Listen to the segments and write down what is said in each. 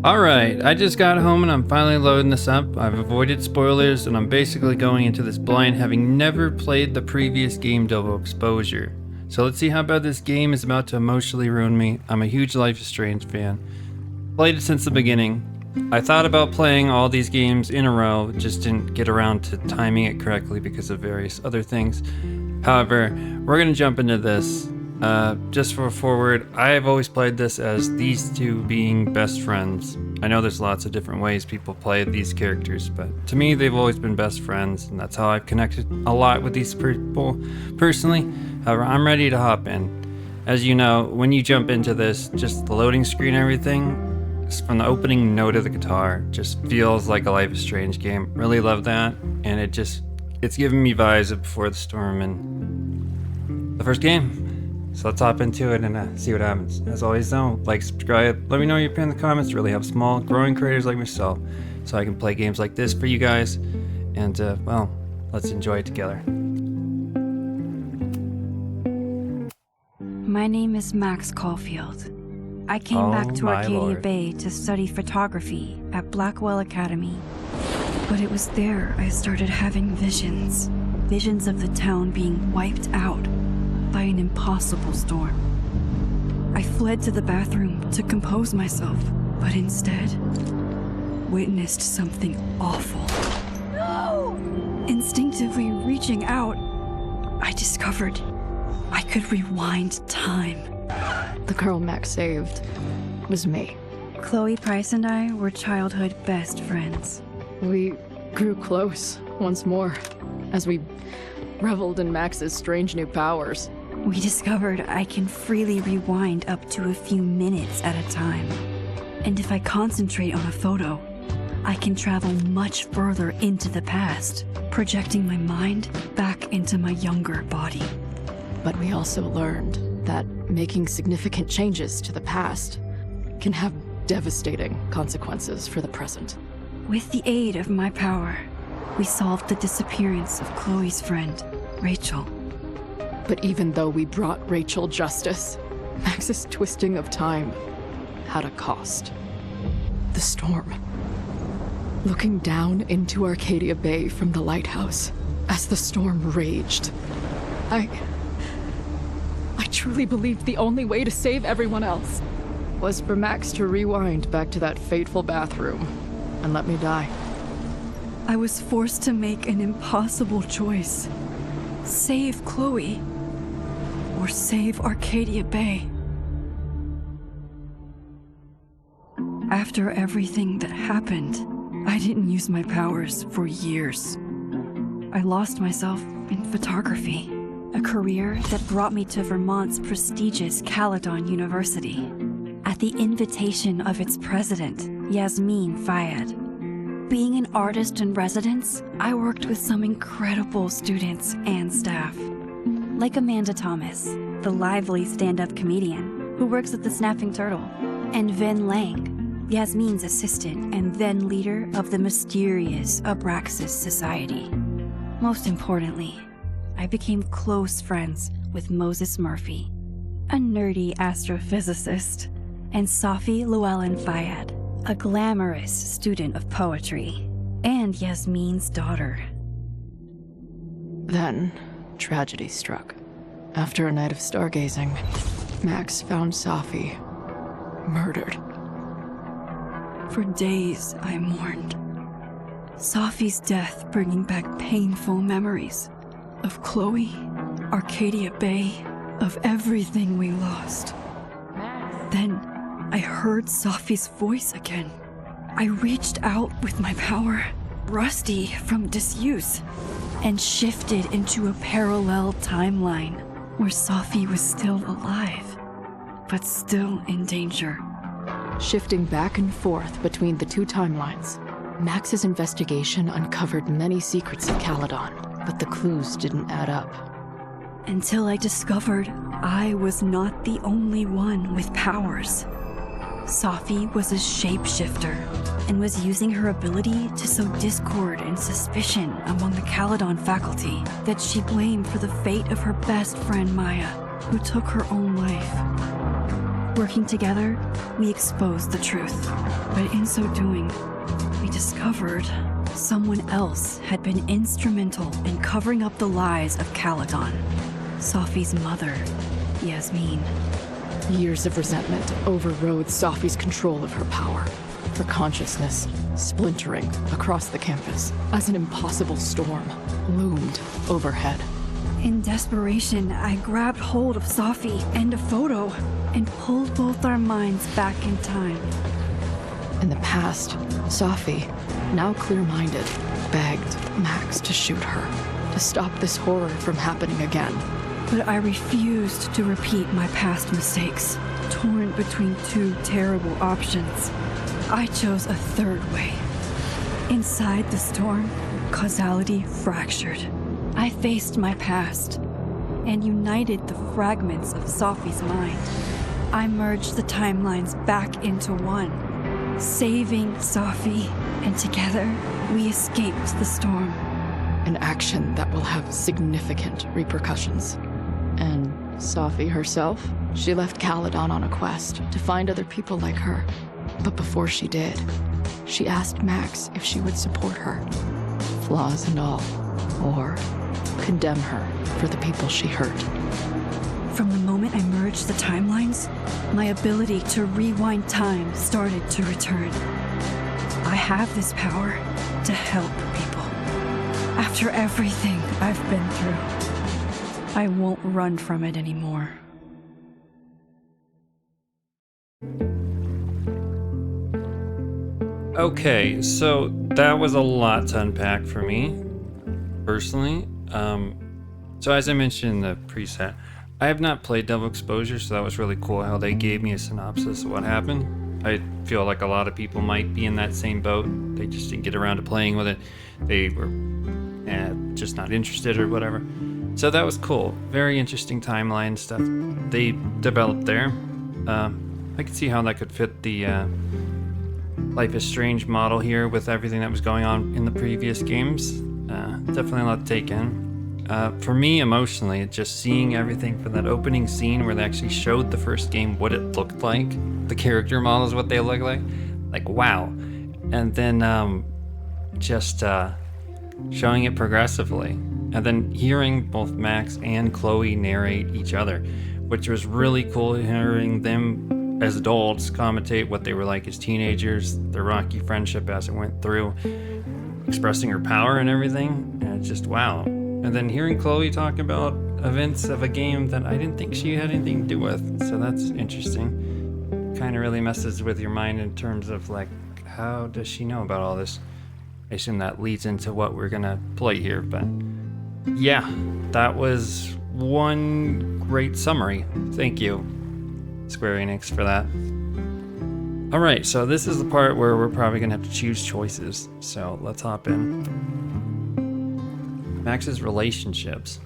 Alright, I just got home and I'm finally loading this up. I've avoided spoilers and I'm basically going into this blind having never played the previous game double exposure. So let's see how bad this game is about to emotionally ruin me. I'm a huge Life is Strange fan. Played it since the beginning. I thought about playing all these games in a row, just didn't get around to timing it correctly because of various other things. However, we're gonna jump into this. Just for forward, I have always played this as these two being best friends. I know there's lots of different ways people play these characters, but to me they've always been best friends, and that's how I've connected a lot with these people personally. However, I'm ready to hop in. As you know, when you jump into this, just the loading screen and everything, just from the opening note of the guitar, just feels like a Life is Strange game. Really love that, and it's giving me vibes of Before the Storm and the first game. So let's hop into it and see what happens. As always though, like, subscribe, let me know your opinion in the comments. It really helps small, growing creators like myself so I can play games like this for you guys. And, well, let's enjoy it together. My name is Max Caulfield. I came back to Arcadia Lord. Bay to study photography at Blackwell Academy. But it was there I started having visions. Visions of the town being wiped out by an impossible storm. I fled to the bathroom to compose myself, but instead witnessed something awful. No! Instinctively reaching out, I discovered I could rewind time. The girl Max saved was me. Chloe Price and I were childhood best friends. We grew close once more as we reveled in Max's strange new powers. We discovered I can freely rewind up to a few minutes at a time. And if I concentrate on a photo, I can travel much further into the past, projecting my mind back into my younger body. But we also learned that making significant changes to the past can have devastating consequences for the present. With the aid of my power, we solved the disappearance of Chloe's friend, Rachel. But even though we brought Rachel justice, Max's twisting of time had a cost. The storm. Looking down into Arcadia Bay from the lighthouse as the storm raged, I truly believed the only way to save everyone else was for Max to rewind back to that fateful bathroom and let me die. I was forced to make an impossible choice. Save Chloe, or save Arcadia Bay. After everything that happened, I didn't use my powers for years. I lost myself in photography, a career that brought me to Vermont's prestigious Caledon University, at the invitation of its president, Yasmin Fayed. Being an artist in residence, I worked with some incredible students and staff. Like Amanda Thomas, the lively stand-up comedian who works at the Snapping Turtle, and Vin Lang, Yasmin's assistant and then leader of the mysterious Abraxas Society. Most importantly, I became close friends with Moses Murphy, a nerdy astrophysicist, and Selfie Llewellyn Fayed, a glamorous student of poetry, and Yasmin's daughter. Then, tragedy struck. After a night of stargazing, Max found Selfie murdered. For days, I mourned. Selfie's death bringing back painful memories of Chloe, Arcadia Bay, of everything we lost. Then, I heard Selfie's voice again. I reached out with my power, rusty from disuse, and shifted into a parallel timeline where Selfie was still alive, but still in danger. Shifting back and forth between the two timelines, Max's investigation uncovered many secrets of Caledon, but the clues didn't add up. Until I discovered I was not the only one with powers. Selfie was a shapeshifter and was using her ability to sow discord and suspicion among the Caledon faculty that she blamed for the fate of her best friend Maya, who took her own life. Working together, we exposed the truth. But in so doing, we discovered someone else had been instrumental in covering up the lies of Caledon. Selfie's mother, Yasmin. Years of resentment overrode Selfie's control of her power. Her consciousness splintering across the campus as an impossible storm loomed overhead. In desperation, I grabbed hold of Selfie and a photo and pulled both our minds back in time. In the past, Selfie, now clear-minded, begged Max to shoot her, to stop this horror from happening again. But I refused to repeat my past mistakes. Torn between two terrible options, I chose a third way. Inside the storm, causality fractured. I faced my past and united the fragments of Selfie's mind. I merged the timelines back into one, saving Selfie, and together we escaped the storm. An action that will have significant repercussions. And Selfie herself? She left Caledon on a quest to find other people like her. But before she did, she asked Max if she would support her, flaws and all, or condemn her for the people she hurt. From the moment I merged the timelines, my ability to rewind time started to return. I have this power to help people. After everything I've been through, I won't run from it anymore. Okay, so that was a lot to unpack for me, personally. So as I mentioned in the preset, I have not played Double Exposure, so that was really cool how they gave me a synopsis of what happened. I feel like a lot of people might be in that same boat. They just didn't get around to playing with it. They were just not interested or whatever. So that was cool. Very interesting timeline stuff they developed there. I could see how that could fit the Life is Strange model here with everything that was going on in the previous games. Definitely a lot to take in. For me, emotionally, just seeing everything from that opening scene where they actually showed the first game what it looked like, the character models, what they look like wow. And then just showing it progressively. And then hearing both Max and Chloe narrate each other, which was really cool, hearing them as adults commentate what they were like as teenagers, their rocky friendship as it went through, expressing her power and everything. And it's just wow. And then hearing Chloe talk about events of a game that I didn't think she had anything to do with. So that's interesting. Kind of really messes with your mind in terms of like, how does she know about all this? I assume that leads into what we're gonna play here, but yeah, that was one great summary. Thank you, Square Enix, for that. All right, so this is the part where we're probably gonna have to choose choices. So let's hop in. Max's relationships.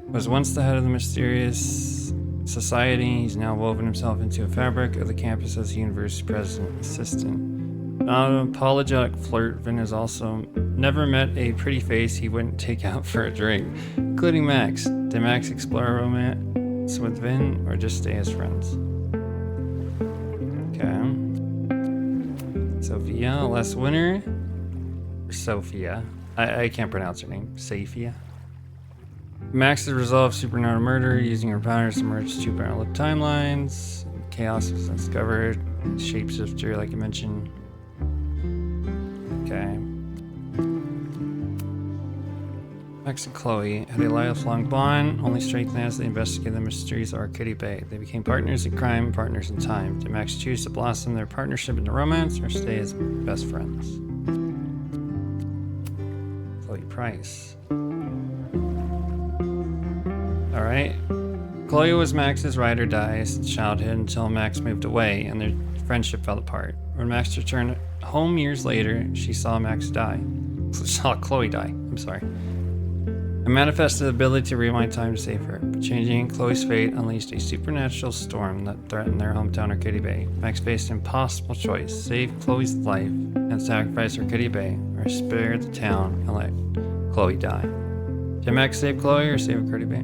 Was once the head of the mysterious society, he's now woven himself into a fabric of the campus as the university president assistant. An unapologetic flirt, Vin has also never met a pretty face he wouldn't take out for a drink, including Max. Did Max explore romance with Vin or just stay as friends? Okay. Sophia, last winner. Sophia. I can't pronounce her name. Sophia. Max has resolved supernatural murder using her powers to merge two parallel timelines. Chaos was discovered. Shapeshifter, like I mentioned. Okay. Max and Chloe had a lifelong bond, only strengthened as they investigated the mysteries of Arcadia Bay. They became partners in crime and partners in time. Did Max choose to blossom their partnership into romance or stay as best friends? Chloe Price. Alright. Chloe was Max's ride or die since childhood until Max moved away and their friendship fell apart. When Max returned home years later, she saw Max die. Saw Chloe die, I'm sorry. And manifested the ability to rewind time to save her. But changing Chloe's fate unleashed a supernatural storm that threatened their hometown Arcadia Bay. Max faced an impossible choice: save Chloe's life and sacrifice Arcadia Bay, or spare the town and let Chloe die. Did Max save Chloe or save Arcadia Bay?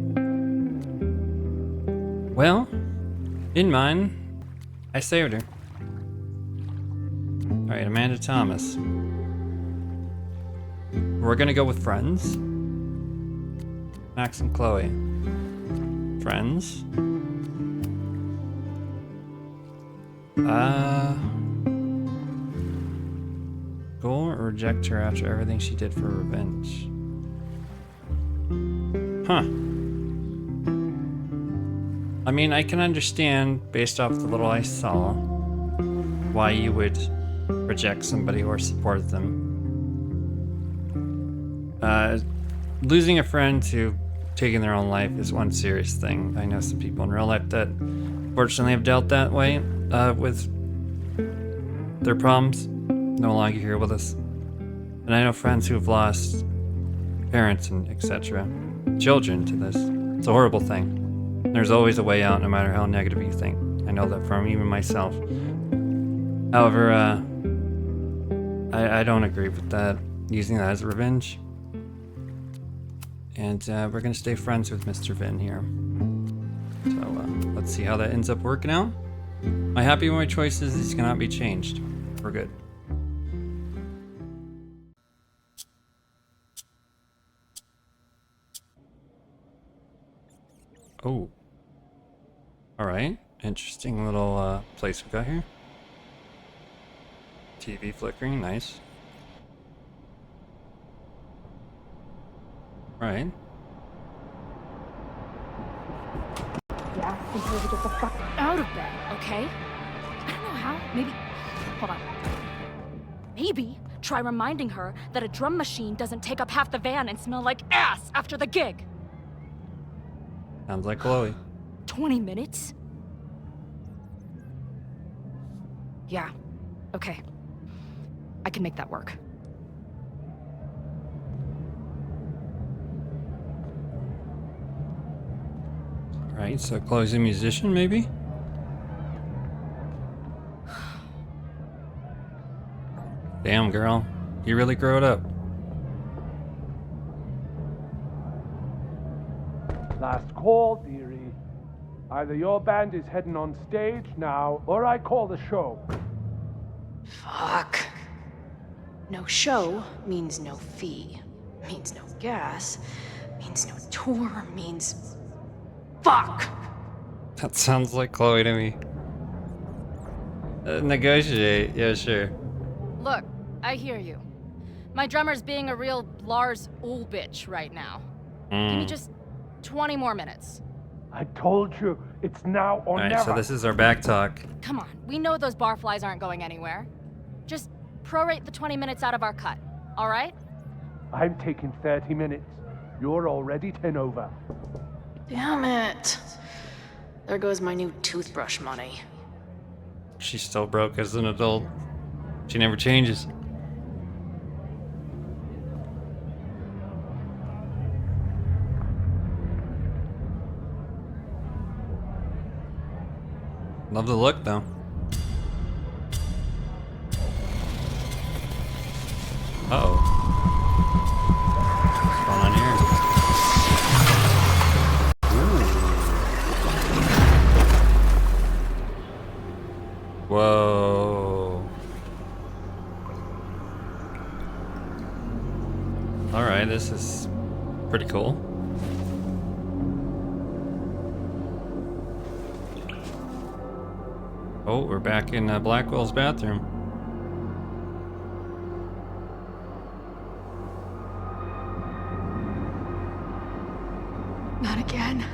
Well, in mine, I saved her. Alright, Amanda Thomas. We're gonna go with friends. Max and Chloe. Friends. Go or reject her after everything she did for revenge. Huh. I mean, I can understand, based off the little I saw, why you would reject somebody or support them. Losing a friend to taking their own life is one serious thing. I know some people in real life that fortunately have dealt that way with their problems. No longer here with us. And I know friends who have lost parents and etc. children to this. It's a horrible thing. There's always a way out, no matter how negative you think. I know that from even myself. However, I don't agree with that, using that as revenge. And we're gonna stay friends with Mr. Vin here. So let's see how that ends up working out. I'm happy with my choices. These cannot be changed. We're good. Oh. Alright. Interesting little place we got here. TV flickering, nice. Right. Yeah, until we get the fuck out of bed, okay? I don't know how. Maybe. Hold on. Maybe try reminding her that a drum machine doesn't take up half the van and smell like ass after the gig. Sounds like Chloe. 20 minutes? Yeah. Okay. I can make that work. Right, so Chloe's a musician, maybe? Damn, girl. You really growed up. Last call, dearie. Either your band is heading on stage now, or I call the show. Fuck. No show means no fee. Means no gas. Means no tour. Means... Fuck! That sounds like Chloe to me. Negotiate, yeah, sure. Look, I hear you. My drummer's being a real Lars Ulbitch right now. Give me just 20 more minutes. I told you, it's now or Alright, never. so this is our back talk. Come on, we know those barflies aren't going anywhere. Just prorate the 20 minutes out of our cut, all right? I'm taking 30 minutes. You're already 10 over. Damn it. There goes my new toothbrush money. She's still broke as an adult. She never changes. Love the look, though. Uh-oh. What's going on here? Ooh. Whoa. Alright, this is pretty cool. Oh, we're back in Blackwell's bathroom. Not again.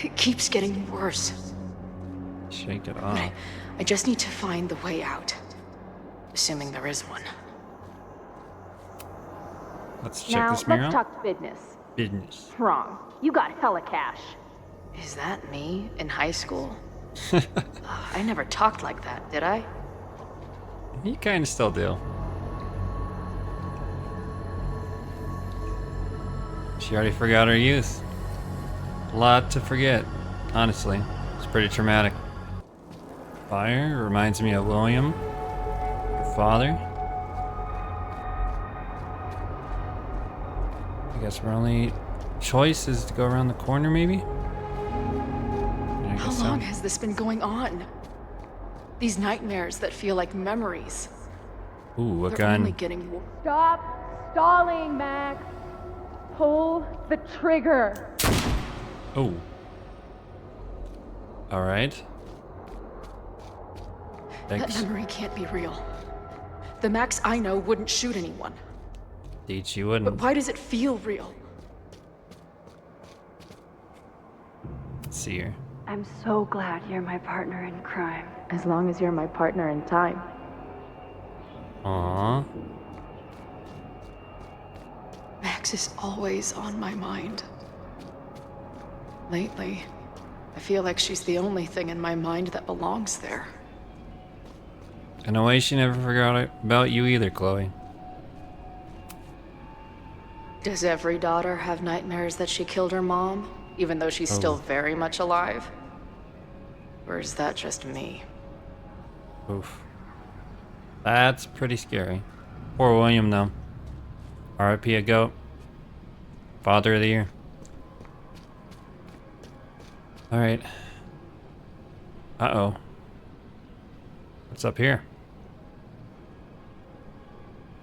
It keeps getting worse. Shake it off. I just need to find the way out. Assuming there is one. Let's check this mirror out. Let's talk business. Business. Wrong. You got hella cash. Is that me in high school? I never talked like that, did I? You kind of still do. She already forgot her youth. A lot to forget, honestly. It's pretty traumatic. Fire reminds me of William, your father. I guess our only choice is to go around the corner, maybe? has this been going on? These nightmares that feel like memories. Ooh, a They're gun. only getting worse. Stop stalling, Max. Pull the trigger. Oh. Alright. That Thanks. memory can't be real. The Max I know wouldn't shoot anyone. Indeed, she But wouldn't. why does it feel real? Let's see here. I'm so glad you're my partner in crime. As long as you're my partner in time. Aww. Max is always on my mind. Lately, I feel like she's the only thing in my mind that belongs there. In a way, she never forgot about you either, Chloe. Does every daughter have nightmares that she killed her mom, even though she's still very much alive? Or is that just me? Oof. That's pretty scary. Poor William, though. R.I.P. a goat. Father of the year. Alright. Uh-oh. What's up here?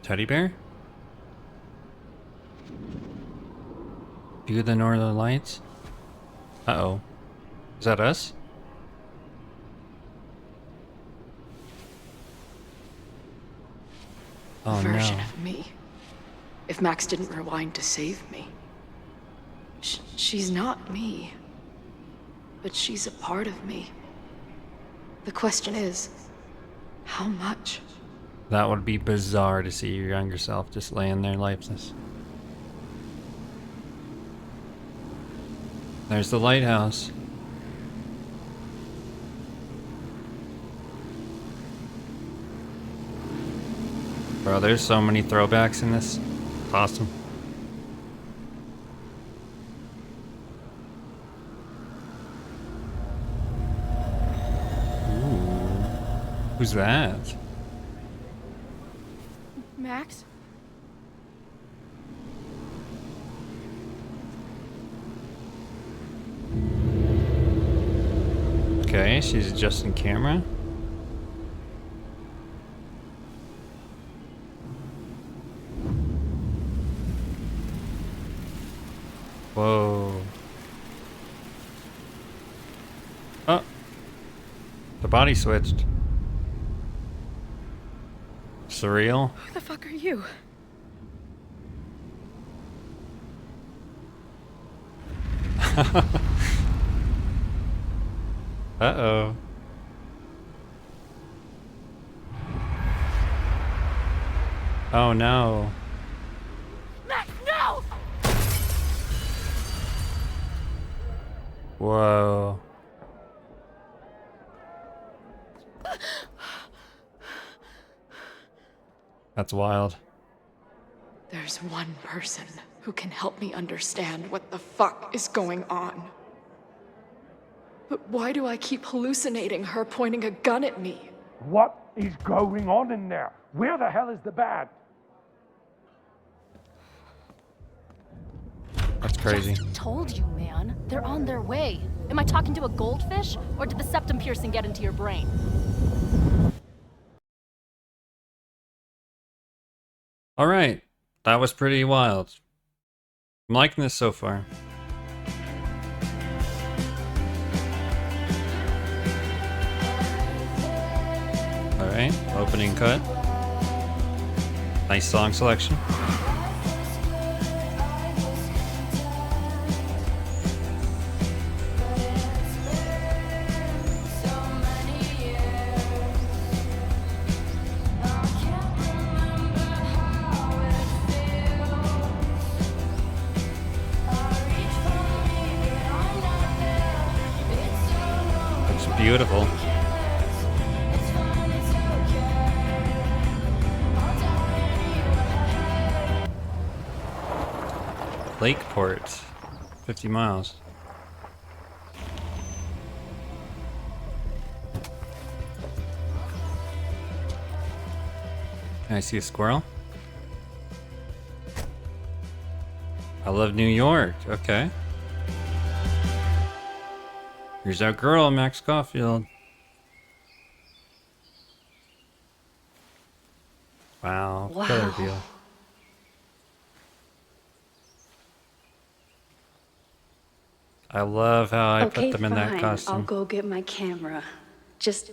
Teddy bear? View the northern lights? Uh-oh. Is that us? Oh Version no. of me. If Max didn't rewind to save me. She's not me. But she's a part of me. The question is, how much? That would be bizarre to see your younger self just laying there lifeless. There's the lighthouse. Bro, there's so many throwbacks in this. It's awesome. Ooh. Who's that? Max? Okay, she's adjusting camera. Whoa. Oh. The body switched. Surreal. Who the fuck are you? Uh-oh. Oh no. Max, no! Whoa. That's wild. There's one person who can help me understand what the fuck is going on. But why do I keep hallucinating her pointing a gun at me? What is going on in there? Where the hell is the band? That's crazy. Just told you, man. They're on their way. Am I talking to a goldfish, or did the septum piercing get into your brain? Alright. That was pretty wild. I'm liking this so far. Alright, opening cut. Nice song selection. Looks beautiful. Lakeport, 50 miles. I see a squirrel. I love New York. Okay. Here's our girl, Max Caulfield. Wow. Killer deal. I love how I put them in that costume. I'll go get my camera. Just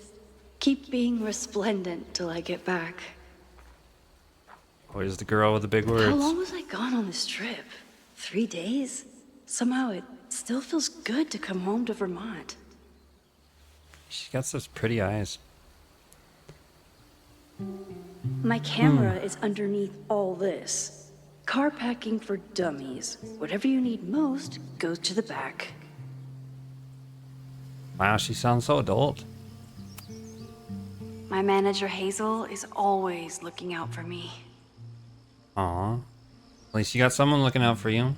keep being resplendent till I get back. Always the girl with the big words. How long was I gone on this trip? 3 days? Somehow it still feels good to come home to Vermont. She's got such pretty eyes. My camera is underneath all this. Car packing for dummies. Whatever you need most goes to the back. Wow, she sounds so adult. My manager Hazel is always looking out for me. Aw. At least you got someone looking out for you.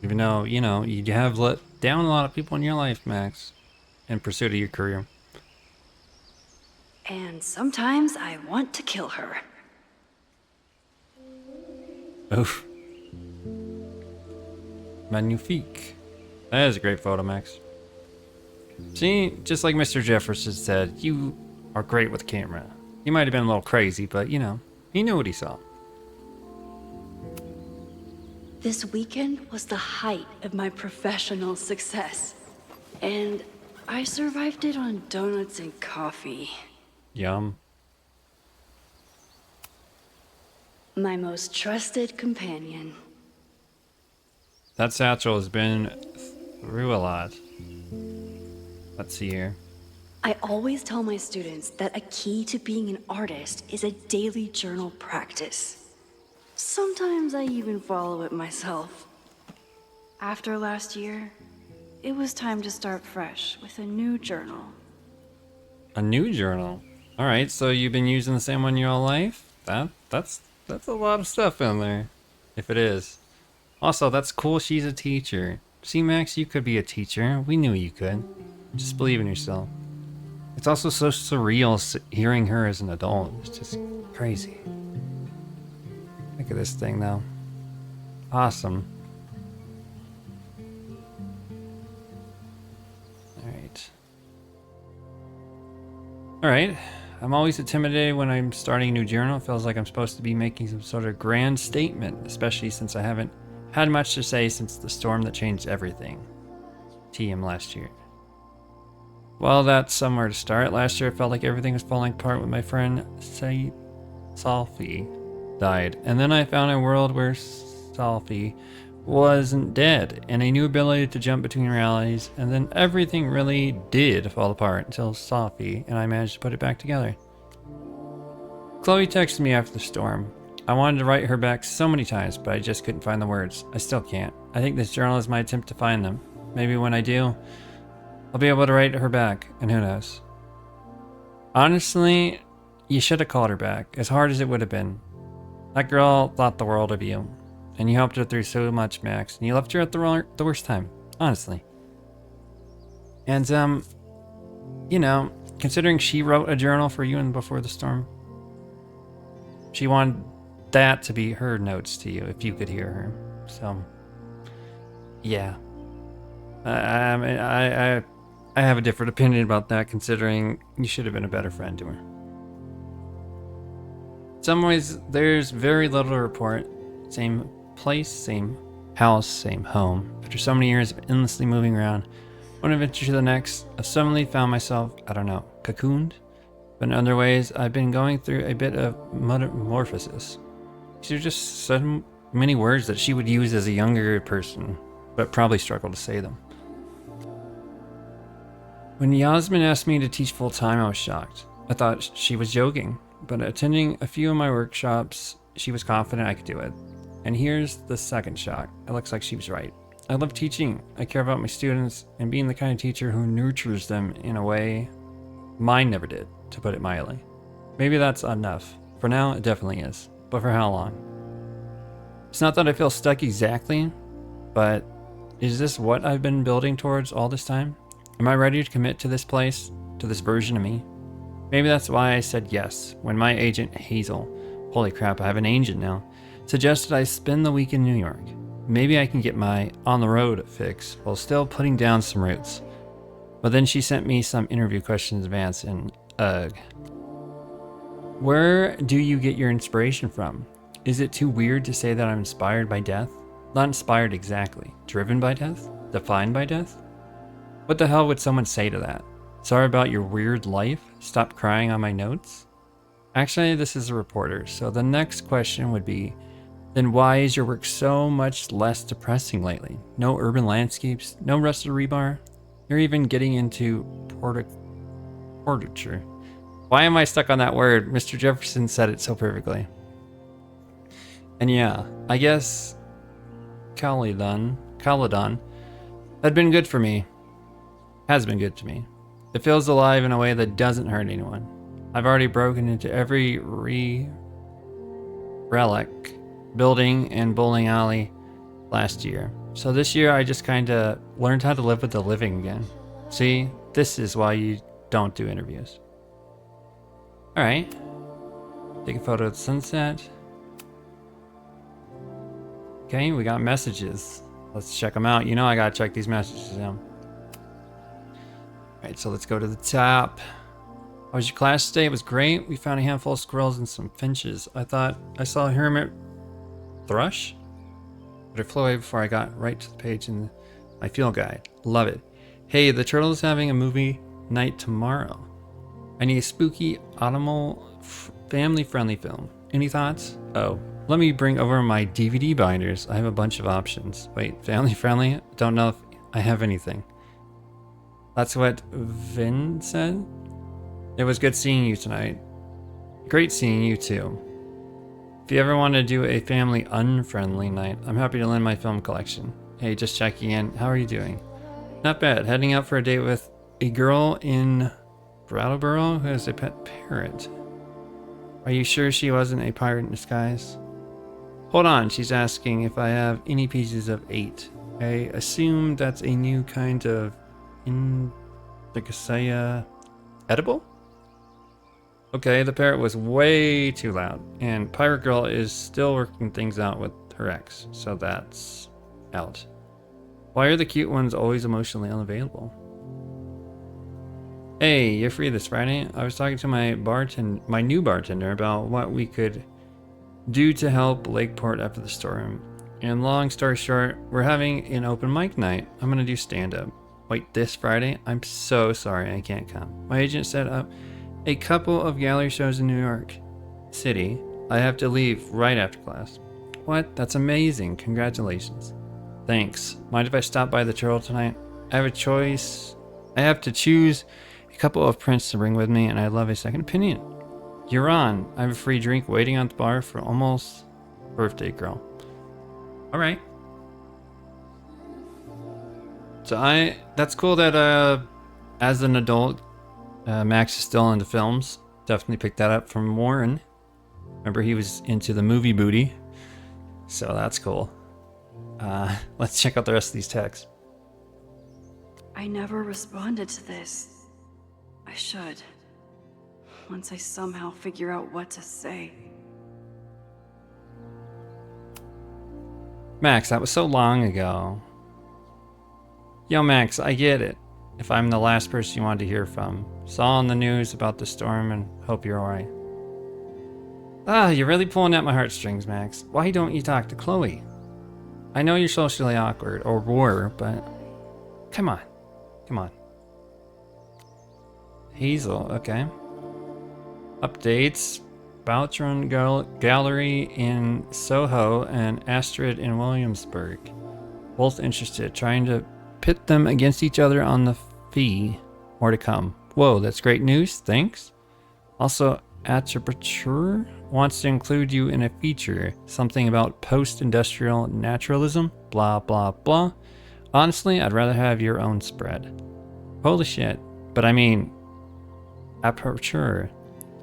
Even though, you know, you have let down a lot of people in your life, Max, in pursuit of your career. And sometimes I want to kill her. Oof. Magnifique. That is a great photo, Max. See, just like Mr. Jefferson said, you are great with camera. You might have been a little crazy, but, you know, he knew what he saw. This weekend was the height of my professional success. And I survived it on donuts and coffee. Yum. My most trusted companion. That satchel has been through a lot. Let's see here. I always tell my students that a key to being an artist is a daily journal practice. Sometimes I even follow it myself. After last year, it was time to start fresh with a new journal. A new journal? Alright, so you've been using the same one your whole life? That's a lot of stuff in there. If it is. Also, that's cool she's a teacher. See, Max, you could be a teacher. We knew you could. Just believe in yourself. It's also so surreal hearing her as an adult. It's just crazy. Look at this thing, though. Awesome. Alright. Alright. I'm always intimidated when I'm starting a new journal. It feels like I'm supposed to be making some sort of grand statement, especially since I haven't had much to say since the storm that changed everything. TM last year. Well, that's somewhere to start. Last year, it felt like everything was falling apart when my friend Selfie died. And then I found a world where Selfie wasn't dead, and a new ability to jump between realities, and then everything really did fall apart until Selfie and I managed to put it back together. Chloe texted me after the storm. I wanted to write her back so many times, but I just couldn't find the words. I still can't. I think this journal is my attempt to find them. Maybe when I do, I'll be able to write her back, and who knows. Honestly, you should have called her back, as hard as it would have been. That girl thought the world of you, and you helped her through so much, Max, and you left her at the worst time, honestly. And, you know, considering she wrote a journal for you and before the storm, she wanted that to be her notes to you, if you could hear her. So, yeah. I have a different opinion about that, considering you should have been a better friend to her. In some ways, there's very little to report. Same place, same house, same home. After so many years of endlessly moving around, one adventure to the next, I suddenly found myself, I don't know, cocooned? But in other ways, I've been going through a bit of metamorphosis. These are just so many words that she would use as a younger person, but probably struggle to say them. When Yasmin asked me to teach full-time, I was shocked. I thought she was joking, but attending a few of my workshops, she was confident I could do it. And here's the second shock. It looks like she was right. I love teaching. I care about my students and being the kind of teacher who nurtures them in a way mine never did, to put it mildly. Maybe that's enough. For now, it definitely is. But for how long? It's not that I feel stuck exactly, but is this what I've been building towards all this time? Am I ready to commit to this place, to this version of me? Maybe that's why I said yes when my agent, Hazel, holy crap, I have an agent now, suggested I spend the week in New York. Maybe I can get my on the road fix while still putting down some roots. But then she sent me some interview questions in advance, and ugh. Where do you get your inspiration from? Is it too weird to say that I'm inspired by death? Not inspired exactly. Driven by death? Defined by death? What the hell would someone say to that? Sorry about your weird life? Stop crying on my notes? Actually, this is a reporter, so the next question would be, then why is your work so much less depressing lately? No urban landscapes, no rusted rebar? You're even getting into portraiture. Why am I stuck on that word? Mr. Jefferson said it so perfectly. And yeah, I guess Caledon had been good for me. Has been good to me. It feels alive in a way that doesn't hurt anyone. I've already broken into every relic, building, and bowling alley last year. So this year I just kinda learned how to live with the living again. See, this is why you don't do interviews. Alright. Take a photo of the sunset. Okay, we got messages. Let's check them out. You know I gotta check these messages out. Alright, so let's go to the top. How was your class today? It was great. We found a handful of squirrels and some finches. I thought I saw a hermit thrush, but it flew away before I got right to the page in my field guide. Love it. Hey, the Turtle is having a movie night tomorrow. I need a spooky, autumnal, family-friendly film. Any thoughts? Oh, let me bring over my DVD binders. I have a bunch of options. Wait, family-friendly? Don't know if I have anything. That's what Vin said? It was good seeing you tonight. Great seeing you too. If you ever want to do a family unfriendly night, I'm happy to lend my film collection. Hey, just checking in. How are you doing? Not bad. Heading out for a date with a girl in Brattleboro who has a pet parrot. Are you sure she wasn't a pirate in disguise? Hold on, she's asking if I have any pieces of 8. I assume that's a new kind of Indicacea edible? Okay, the parrot was way too loud, and Pirate Girl is still working things out with her ex, so that's out. Why are the cute ones always emotionally unavailable? Hey, you're free this Friday? I was talking to my new bartender about what we could do to help Lakeport after the storm. And long story short, we're having an open mic night. I'm gonna do stand-up. Wait, this Friday? I'm so sorry I can't come. My agent set up a couple of gallery shows in New York City. I have to leave right after class. What? That's amazing. Congratulations. Thanks. Mind if I stop by the Turtle tonight? I have a choice. I have to choose a couple of prints to bring with me, and I'd love a second opinion. You're on. I have a free drink waiting on the bar for almost birthday girl. Alright. So that's cool that as an adult, Max is still into films. Definitely picked that up from Warren. Remember, he was into the movie booty. So that's cool. Let's check out the rest of these texts. I never responded to this. I should. Once I somehow figure out what to say. Max, that was so long ago. Yo, Max, I get it. If I'm the last person you wanted to hear from. Saw on the news about the storm and hope you're alright. You're really pulling at my heartstrings, Max. Why don't you talk to Chloe? I know you're socially awkward, or were, but come on. Come on. Hazel, okay. Updates. Baltron Gallery in Soho and Astrid in Williamsburg. Both interested, trying to pit them against each other on the fee. More to come. Whoa, that's great news. Thanks. Also, Attributure wants to include you in a feature. Something about post-industrial naturalism. Blah, blah, blah. Honestly, I'd rather have your own spread. Holy shit. But I mean, Aperture.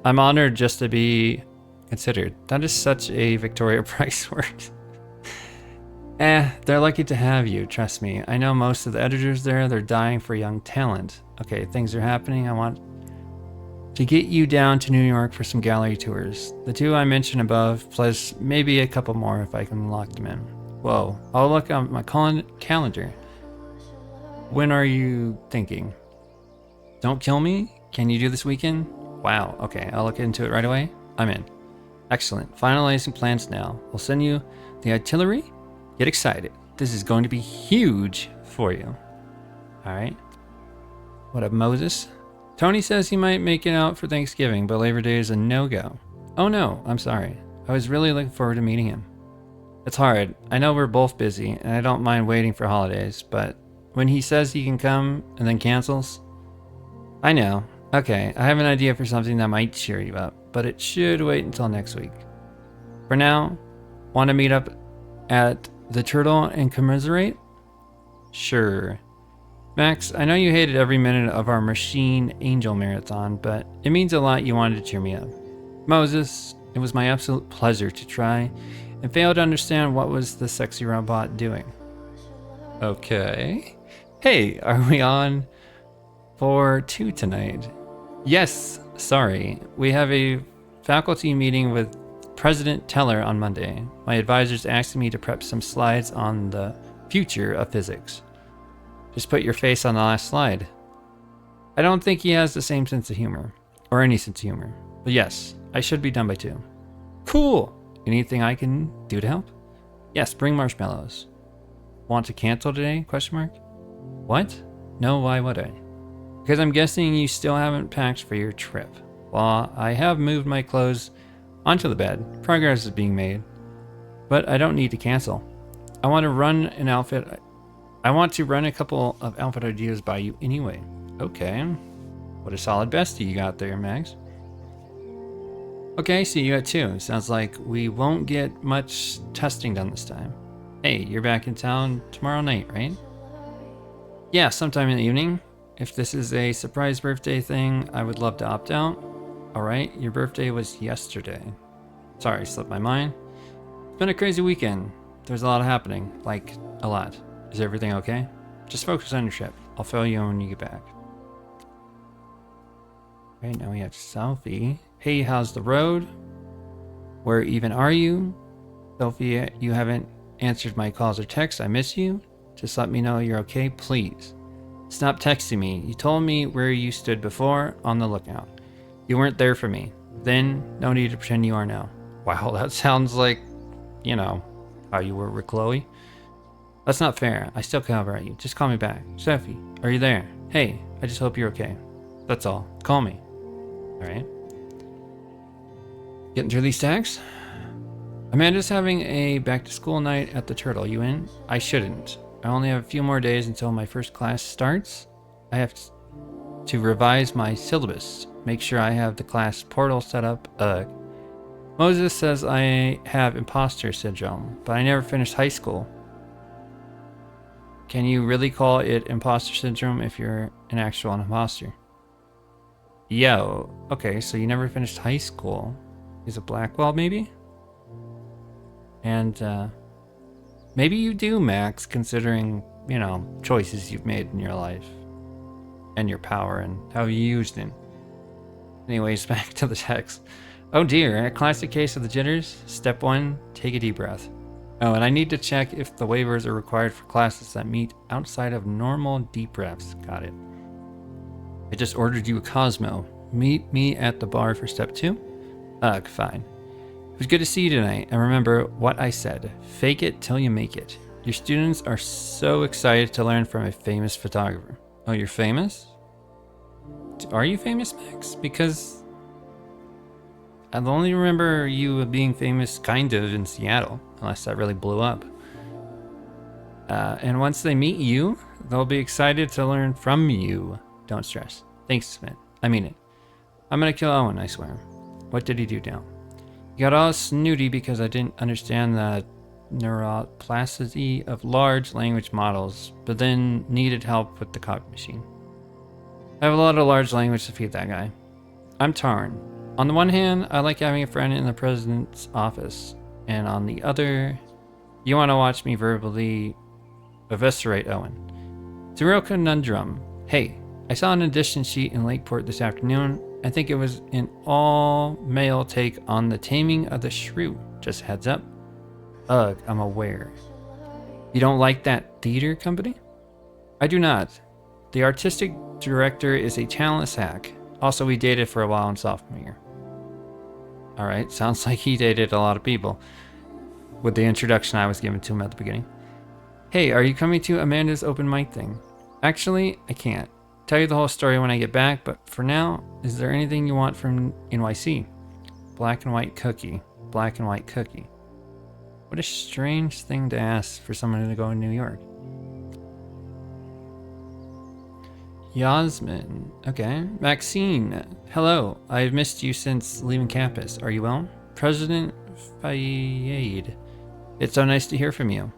I'm honored just to be considered. That is such a Victoria Price word. They're lucky to have you, trust me. I know most of the editors there, they're dying for young talent. Okay, things are happening. I want to get you down to New York for some gallery tours. The 2 I mentioned above, plus maybe a couple more if I can lock them in. Whoa, I'll look on my calendar. When are you thinking? Don't kill me? Can you do this weekend? Wow, okay, I'll look into it right away. I'm in. Excellent. Finalizing plans now. We'll send you the itinerary. Get excited. This is going to be huge for you. Alright. What up, Moses? Tony says he might make it out for Thanksgiving, but Labor Day is a no-go. Oh no, I'm sorry. I was really looking forward to meeting him. It's hard. I know we're both busy, and I don't mind waiting for holidays, but when he says he can come and then cancels... I know. Okay, I have an idea for something that might cheer you up, but it should wait until next week. For now, want to meet up at the Turtle and commiserate? Sure. Max, I know you hated every minute of our Machine Angel marathon, but it means a lot you wanted to cheer me up. Moses, it was my absolute pleasure to try and fail to understand what was the sexy robot doing. Okay. Hey, are we on for 2 tonight? Yes, sorry. We have a faculty meeting with President Teller on Monday. My advisor's asking me to prep some slides on the future of physics. Just put your face on the last slide. I don't think he has the same sense of humor, or any sense of humor. But yes, I should be done by 2. Cool! Anything I can do to help? Yes, bring marshmallows. Want to cancel today? Question mark. What? No, why would I? Because I'm guessing you still haven't packed for your trip. Well, I have moved my clothes onto the bed. Progress is being made. But I don't need to cancel. I want to run a couple of outfit ideas by you anyway. Okay. What a solid bestie you got there, Max. Okay, so you got 2. Sounds like we won't get much testing done this time. Hey, you're back in town tomorrow night, right? Yeah, sometime in the evening. If this is a surprise birthday thing, I would love to opt out. Alright, your birthday was yesterday. Sorry, slipped my mind. It's been a crazy weekend. There's a lot happening. Like, a lot. Is everything okay? Just focus on your trip. I'll fill you in when you get back. Right now we have Selfie. Hey, how's the road? Where even are you? Selfie, you haven't answered my calls or texts. I miss you. Just let me know you're okay, please. Stop texting me. You told me where you stood before. On the lookout. You weren't there for me. Then, no need to pretend you are now. Wow, that sounds like, you know, how you were with Chloe. That's not fair. I still care about you. Just call me back. Sophie, are you there? Hey, I just hope you're okay. That's all. Call me. Alright. Getting through these tags? Amanda's having a back-to-school night at the Turtle. You in? I shouldn't. I only have a few more days until my first class starts. I have to revise my syllabus. Make sure I have the class portal set up. Moses says I have imposter syndrome, but I never finished high school. Can you really call it imposter syndrome if you're an actual imposter? Yo, okay, so you never finished high school. Is it Blackwell, maybe? And, maybe you do, Max, considering, you know, choices you've made in your life. And your power and how you used it. Anyways, back to the text. Oh dear, a classic case of the jitters. Step 1, take a deep breath. Oh, and I need to check if the waivers are required for classes that meet outside of normal deep breaths. Got it. I just ordered you a Cosmo. Meet me at the bar for step 2? Ugh, fine. It was good to see you tonight, and remember what I said. Fake it till you make it. Your students are so excited to learn from a famous photographer. Oh, you're famous? Are you famous, Max? Because I only remember you being famous kind of in Seattle, unless that really blew up. And once they meet you, they'll be excited to learn from you. Don't stress. Thanks, Smith. I mean it. I'm gonna kill Owen, I swear. What did he do now? He got all snooty because I didn't understand the neuroplasticity of large language models, but then needed help with the copy machine. I have a lot of large language to feed that guy. I'm torn. On the one hand, I like having a friend in the president's office, and on the other, you want to watch me verbally eviscerate Owen. It's a real conundrum. Hey, I saw an edition sheet in Lakeport this afternoon. I think it was an all-male take on The Taming of the Shrew. Just heads up. Ugh, I'm aware. You don't like that theater company? I do not. The artistic director is a talentless hack. Also, we dated for a while in sophomore year. Alright, sounds like he dated a lot of people. With the introduction I was given to him at the beginning. Hey, are you coming to Amanda's open mic thing? Actually, I can't. Tell you the whole story when I get back, but for now, is there anything you want from NYC? Black and white cookie. Black and white cookie. What a strange thing to ask for someone to go in New York. Yasmin. Okay. Maxine. Hello. I've missed you since leaving campus. Are you well? President Fayed. It's so nice to hear from you.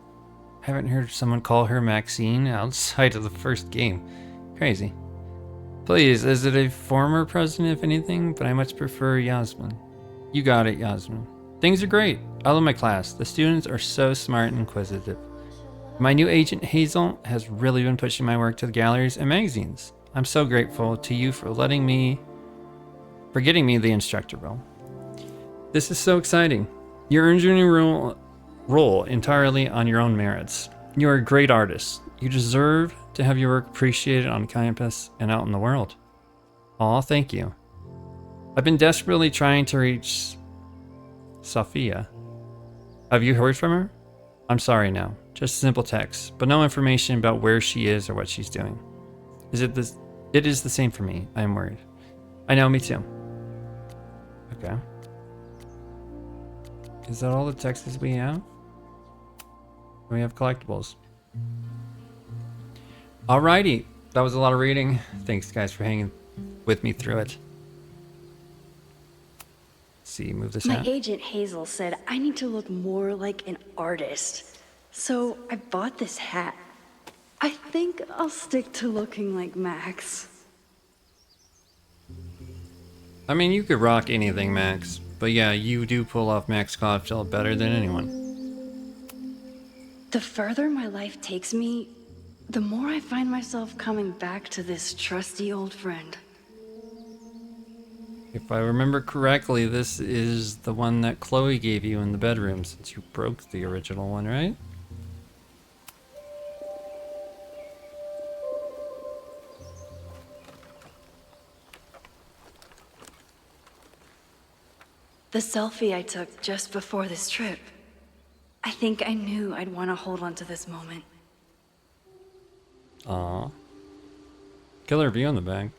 I haven't heard someone call her Maxine outside of the first game. Crazy. Please, is it a former president if anything? But I much prefer Yasmin. You got it, Yasmin. Things are great. I love my class. The students are so smart and inquisitive. My new agent, Hazel, has really been pushing my work to the galleries and magazines. I'm so grateful to you for getting me the instructor role. This is so exciting. You earned your new role entirely on your own merits. You are a great artist. You deserve to have your work appreciated on campus and out in the world. Aw, thank you. I've been desperately trying to reach Sophia. Have you heard from her? I'm sorry now. Just a simple text, but no information about where she is or what she's doing. It is the same for me. I am worried. I know, me too. Okay. Is that all the texts we have? We have collectibles. Alrighty. That was a lot of reading. Thanks guys for hanging with me through it. Let's see, move this My out. agent Hazel said I need to look more like an artist. So I bought this hat. I think I'll stick to looking like Max. I mean, you could rock anything, Max. But yeah, you do pull off Max Caulfield better than anyone. The further my life takes me, the more I find myself coming back to this trusty old friend. If I remember correctly, this is the one that Chloe gave you in the bedroom since you broke the original one, right? The selfie I took just before this trip. I think I knew I'd want to hold on to this moment. Aww. Killer view on the back.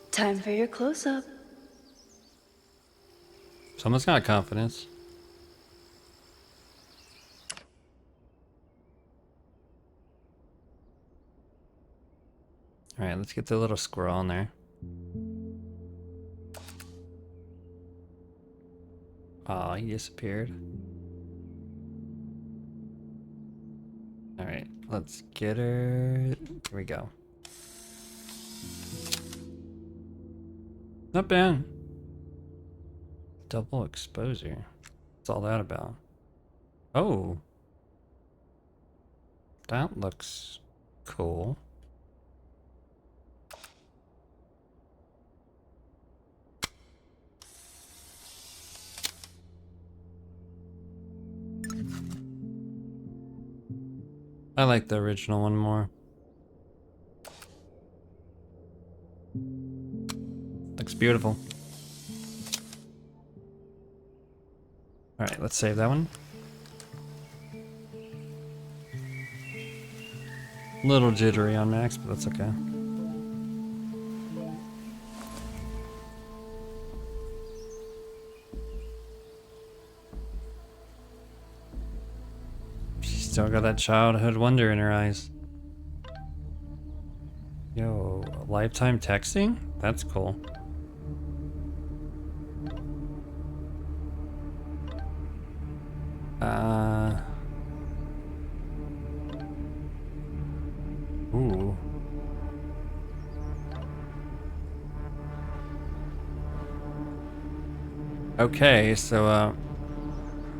Time for your close-up. Someone's got confidence. Alright, let's get the little squirrel in there. Aw, he disappeared. Alright, let's get her. Here we go. Not bad. Double exposure. What's all that about? Oh. That looks cool. I like the original one more. Looks beautiful. Alright, let's save that one. Little jittery on Max, but that's okay. She's still got that childhood wonder in her eyes. Yo, lifetime texting? That's cool. Ooh. Okay, so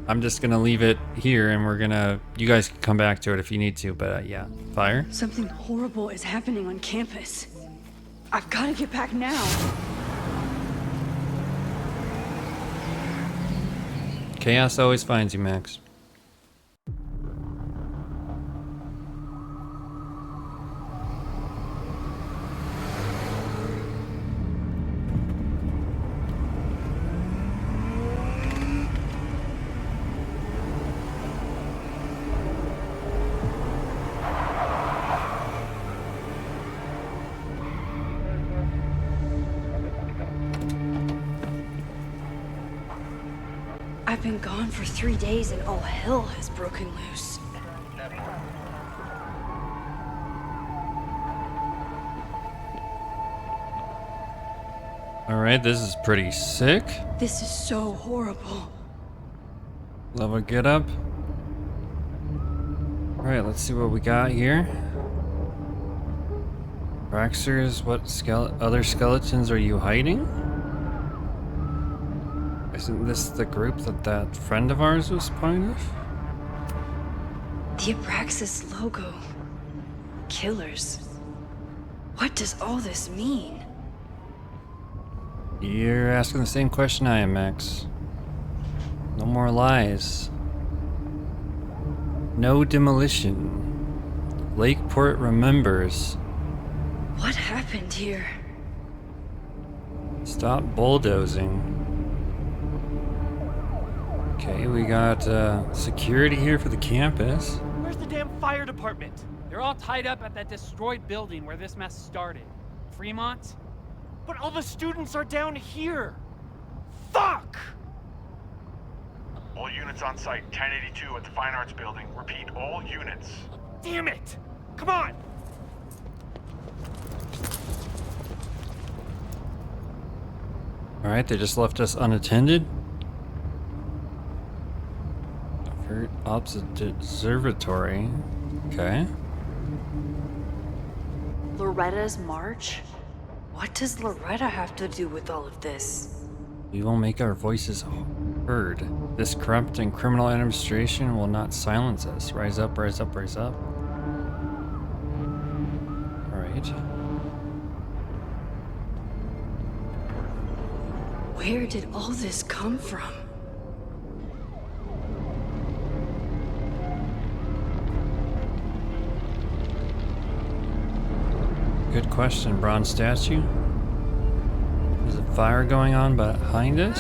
I'm just gonna leave it here and you guys can come back to it if you need to, but yeah, fire. Something horrible is happening on campus. I've got to get back now. Chaos always finds you, Max. I've been gone for 3 days and all hell has broken loose. Alright, this is pretty sick. This is so horrible. Love a get up. Alright, let's see what we got here. Praxers, what other skeletons are you hiding? Isn't this the group that friend of ours was part of? The Abraxas logo. Killers. What does all this mean? You're asking the same question I am, Max. No more lies. No demolition. Lakeport remembers. What happened here? Stop bulldozing. Okay, we got security here for the campus. Where's the damn fire department? They're all tied up at that destroyed building where this mess started. Fremont? But all the students are down here! Fuck! All units on site, 1082 at the Fine Arts Building. Repeat, all units. Damn it! Come on! Alright, they just left us unattended. Observatory. Okay. Loretta's march? What does Loretta have to do with all of this? We will make our voices heard. This corrupt and criminal administration will not silence us. Rise up, rise up, rise up. Alright. Where did all this come from? Good question, bronze statue. Is a fire going on behind us?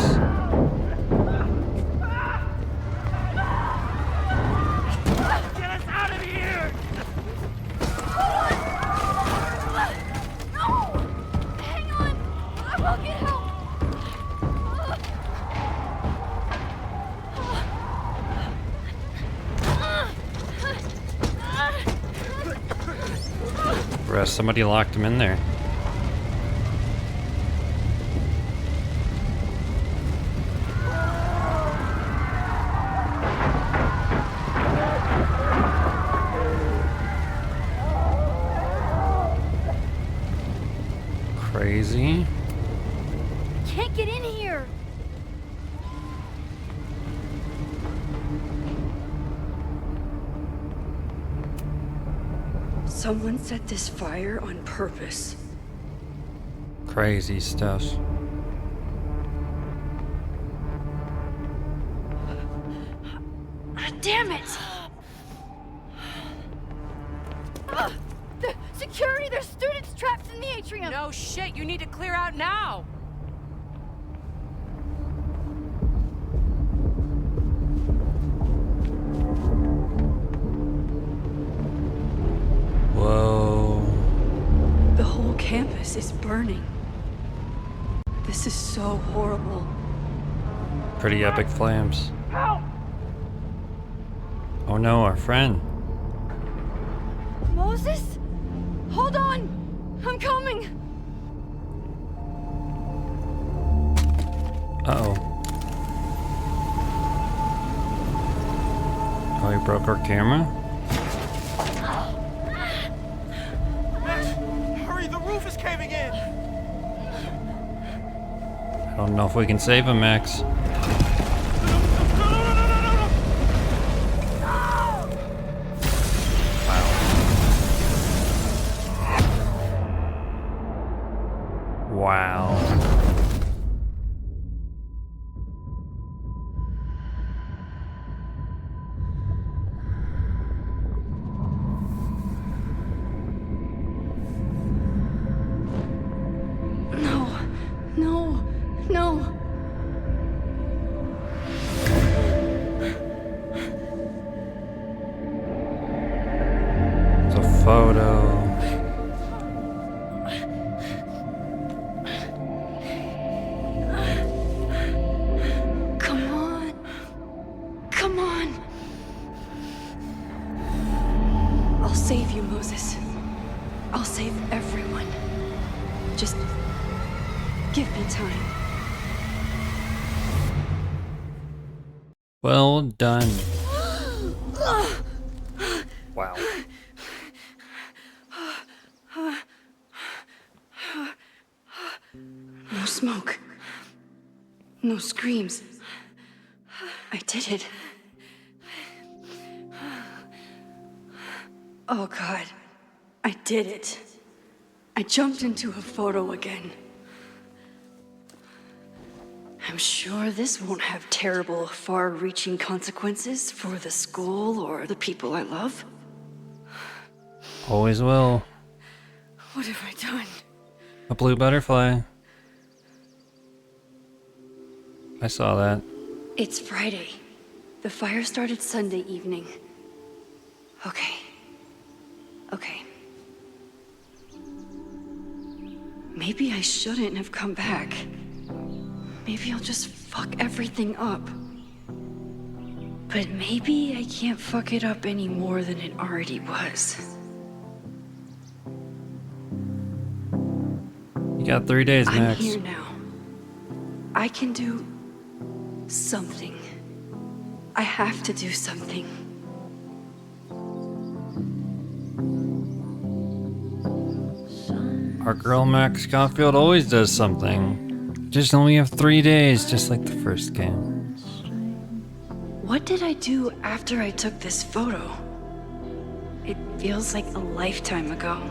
Get us out of here! No! Hang on! I will get help! Rest, somebody locked him in there. Crazy. Can't get in here! Someone set this fire on purpose. Crazy stuff. Damn it! The security! There's students trapped in the atrium! No shit, you need to clear out now! Whoa. The whole campus is burning. This is so horrible. Pretty epic flames. Help! Oh no, our friend. Moses? Hold on! I'm coming! Uh-oh. Oh, he broke our camera? Max, hurry, the roof is caving in! I don't know if we can save him, Max. No, no. It's a photo. Come on. Come on. I'll save you, Moses. I'll save everyone. Just give me time. Well done. Wow. No smoke. No screams. I did it. Oh God. I did it. I jumped into a photo again. I'm sure this won't have terrible, far-reaching consequences for the school or the people I love. Always will. What have I done? A blue butterfly. I saw that. It's Friday. The fire started Sunday evening. Okay. Maybe I shouldn't have come back. Maybe I'll just fuck everything up. But maybe I can't fuck it up any more than it already was. You got 3 days, I'm Max. here now. I can do something. I have to do something. Our girl Max Caulfield always does something. Just only have 3 days, just like the first game. What did I do after I took this photo? It feels like a lifetime ago.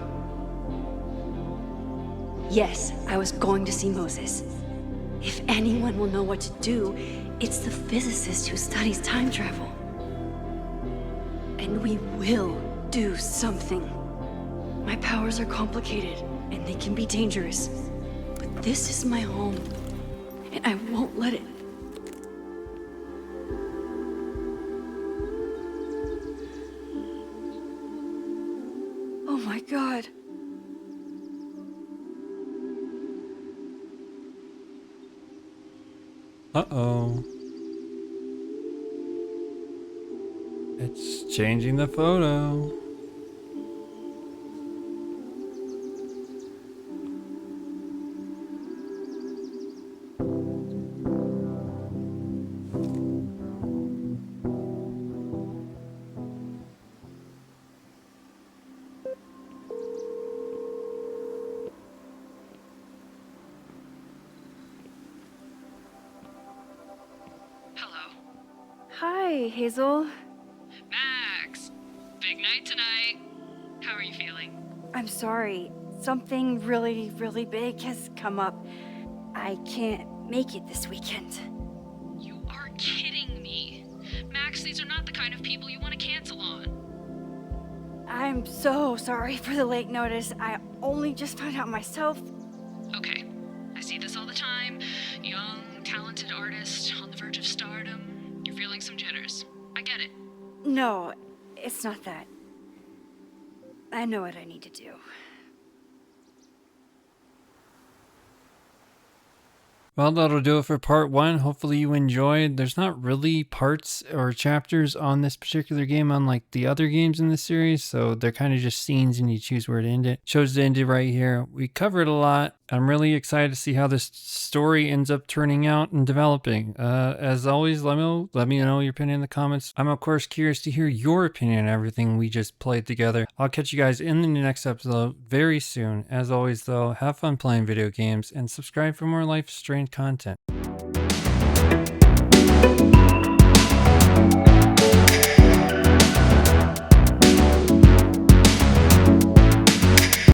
Yes, I was going to see Moses. If anyone will know what to do, it's the physicist who studies time travel. And we will do something. My powers are complicated, and they can be dangerous. But this is my home, and I won't let it. Oh my God. Uh-oh. It's changing the photo. Hi, Hazel. Max! Big night tonight. How are you feeling? I'm sorry. Something really, really big has come up. I can't make it this weekend. You are kidding me. Max, these are not the kind of people you want to cancel on. I'm so sorry for the late notice. I only just found out myself. Okay, I see this all the time. Young, talented artist on the verge of stardom. You're feeling some jitters. I get it. No, it's not that. I know what I need to do. Well, that'll do it for part 1. Hopefully you enjoyed. There's not really parts or chapters on this particular game unlike the other games in the series, so they're kind of just scenes and you choose where to end it. Chose to end it right here. We covered a lot. I'm really excited to see how this story ends up turning out and developing. As always, let me know your opinion in the comments. I'm of course curious to hear your opinion on everything we just played together. I'll catch you guys in the next episode very soon. As always though, have fun playing video games and subscribe for more Life is Strange content.